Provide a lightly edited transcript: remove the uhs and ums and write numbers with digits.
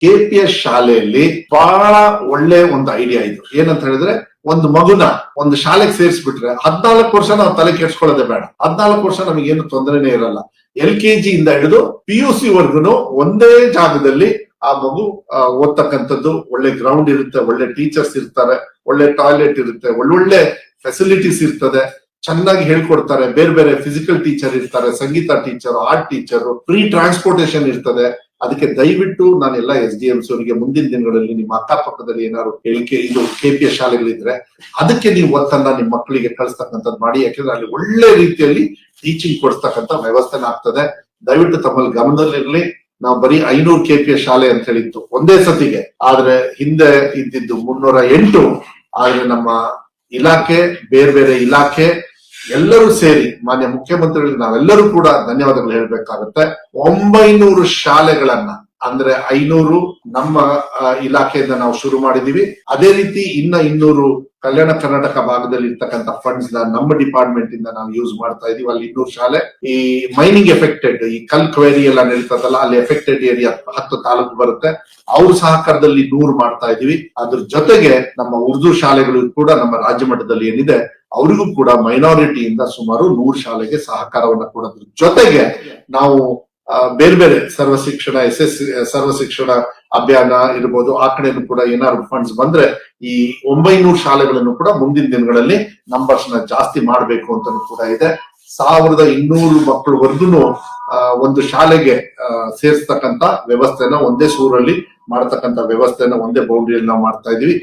KPS ಶಾಲೆಯಲ್ಲಿ ಬಹಳ ಒಳ್ಳೆ ಒಂದು ಐಡಿಯಾ ಇದು. ಏನಂತ ಹೇಳಿದ್ರೆ, ಒಂದು ಮಗುನ ಒಂದು ಶಾಲೆಗೆ ಸೇರಿಸ್ಬಿಟ್ರೆ 14 ವರ್ಷ ನಾವು ತಲೆ ಕೆಡ್ಸ್ಕೊಳ್ಳೋದೇ ಬೇಡ. 14 ವರ್ಷ ನಮಗೇನು ತೊಂದರೆನೇ ಇರಲ್ಲ. LKG ಇಂದ ಹಿಡಿದು PUC ವರ್ಗುನು ಒಂದೇ ಜಾಗದಲ್ಲಿ ಆ ಮಗು ಓದ್ತಕ್ಕಂಥದ್ದು. ಒಳ್ಳೆ ಗ್ರೌಂಡ್ ಇರುತ್ತೆ, ಒಳ್ಳೆ ಟೀಚರ್ಸ್ ಇರ್ತಾರೆ, ಒಳ್ಳೆ ಟಾಯ್ಲೆಟ್ ಇರುತ್ತೆ, ಒಳ್ಳೊಳ್ಳೆ ಫೆಸಿಲಿಟೀಸ್ ಇರ್ತದೆ, ಚೆನ್ನಾಗಿ ಹೇಳ್ಕೊಡ್ತಾರೆ. ಬೇರೆ ಬೇರೆ ಫಿಸಿಕಲ್ ಟೀಚರ್ ಇರ್ತಾರೆ, ಸಂಗೀತ teacher, art teacher, free transportation ಇರ್ತದೆ. ಅದಕ್ಕೆ ದಯವಿಟ್ಟು ನಾನು ಎಲ್ಲ SDMs ಅವರಿಗೆ ಮುಂದಿನ ದಿನಗಳಲ್ಲಿ ನಿಮ್ಮ ಅಕ್ಕಪಕ್ಕದಲ್ಲಿ ಏನಾದ್ರು ಇದು KPS ಶಾಲೆಗಳಿದ್ರೆ ಅದಕ್ಕೆ ನೀವು ಒತ್ತನ್ನ ನಿಮ್ಮ ಮಕ್ಕಳಿಗೆ ಕಳಿಸ್ತಕ್ಕಂಥದ್ದು ಮಾಡಿ. ಯಾಕಂದ್ರೆ ಅಲ್ಲಿ ಒಳ್ಳೆ ರೀತಿಯಲ್ಲಿ ಟೀಚಿಂಗ್ ಕೊಡಿಸ್ತಕ್ಕಂಥ ವ್ಯವಸ್ಥೆನ ಆಗ್ತದೆ. ದಯವಿಟ್ಟು ತಮ್ಮಲ್ಲಿ ಗಮನದಲ್ಲಿರ್ಲಿ. ನಾವು ಬರೀ 500 KPS ಶಾಲೆ ಅಂತ ಹೇಳಿತ್ತು ಒಂದೇ ಸತಿಗೆ, ಆದ್ರೆ ಹಿಂದೆ ಇದ್ದಿದ್ದು 308. ಆದ್ರೆ ನಮ್ಮ ಇಲಾಖೆ, ಬೇರೆ ಬೇರೆ ಇಲಾಖೆ ಎಲ್ಲರೂ ಸೇರಿ ಮಾನ್ಯ ಮುಖ್ಯಮಂತ್ರಿಗಳಿಗೆ ನಾವೆಲ್ಲರೂ ಕೂಡ ಧನ್ಯವಾದಗಳು ಹೇಳ್ಬೇಕಾಗುತ್ತೆ. 900 ಶಾಲೆಗಳನ್ನ, ಅಂದ್ರೆ 500 ನಮ್ಮ ಇಲಾಖೆಯಿಂದ ನಾವು ಶುರು ಮಾಡಿದೀವಿ. ಅದೇ ರೀತಿ ಇನ್ನ 200 ಕಲ್ಯಾಣ ಕರ್ನಾಟಕ ಭಾಗದಲ್ಲಿ ಇರ್ತಕ್ಕಂಥ ಫಂಡ್ಸ್ ನಮ್ಮ ಡಿಪಾರ್ಟ್ಮೆಂಟ್ ಇಂದ ನಾವು ಯೂಸ್ ಮಾಡ್ತಾ ಇದೀವಿ. ಅಲ್ಲಿ 200 ಶಾಲೆ. ಈ ಮೈನಿಂಗ್ ಎಫೆಕ್ಟೆಡ್, ಈ ಕಲ್ ಕ್ವೇರಿ ಎಲ್ಲ ನಡೀತದಲ್ಲ, ಅಲ್ಲಿ ಎಫೆಕ್ಟೆಡ್ ಏರಿಯಾ 10 ತಾಲೂಕು ಬರುತ್ತೆ. ಅವ್ರ ಸಹಕಾರದಲ್ಲಿ 100 ಮಾಡ್ತಾ ಇದೀವಿ. ಅದ್ರ ಜೊತೆಗೆ ನಮ್ಮ ಉರ್ದು ಶಾಲೆಗಳು ಕೂಡ ನಮ್ಮ ರಾಜ್ಯ ಮಟ್ಟದಲ್ಲಿ ಏನಿದೆ ಅವರಿಗೂ ಕೂಡ ಮೈನಾರಿಟಿಯಿಂದ ಸುಮಾರು 100 ಶಾಲೆಗೆ ಸಹಕಾರವನ್ನ ಕೊಡೋದ್ರ ಜೊತೆಗೆ ನಾವು ಬೇರೆ ಬೇರೆ ಸರ್ವ ಶಿಕ್ಷಣ ಸರ್ವ ಶಿಕ್ಷಣ ಅಭಿಯಾನ ಇರ್ಬೋದು, ಆ ಕಡೆನೂ ಕೂಡ ಏನಾದ್ರು ಫಂಡ್ಸ್ ಬಂದ್ರೆ ಈ 900 ಶಾಲೆಗಳನ್ನು ಕೂಡ ಮುಂದಿನ ದಿನಗಳಲ್ಲಿ ನಂಬರ್ಸ್ ನ ಜಾಸ್ತಿ ಮಾಡ್ಬೇಕು ಅಂತ ಕೂಡ ಇದೆ. 1200 ಮಕ್ಕಳವರೆಗೂ ಒಂದು ಶಾಲೆಗೆ ಸೇರಿಸ್ತಕ್ಕಂತ ವ್ಯವಸ್ಥೆನ ಒಂದೇ ಸೂರಲ್ಲಿ ಮಾಡತಕ್ಕಂತ ವ್ಯವಸ್ಥೆನ ಒಂದೇ ಬೌಂಡ್ರಿಯಲ್ಲಿ ನಾವು ಮಾಡ್ತಾ ಇದೀವಿ.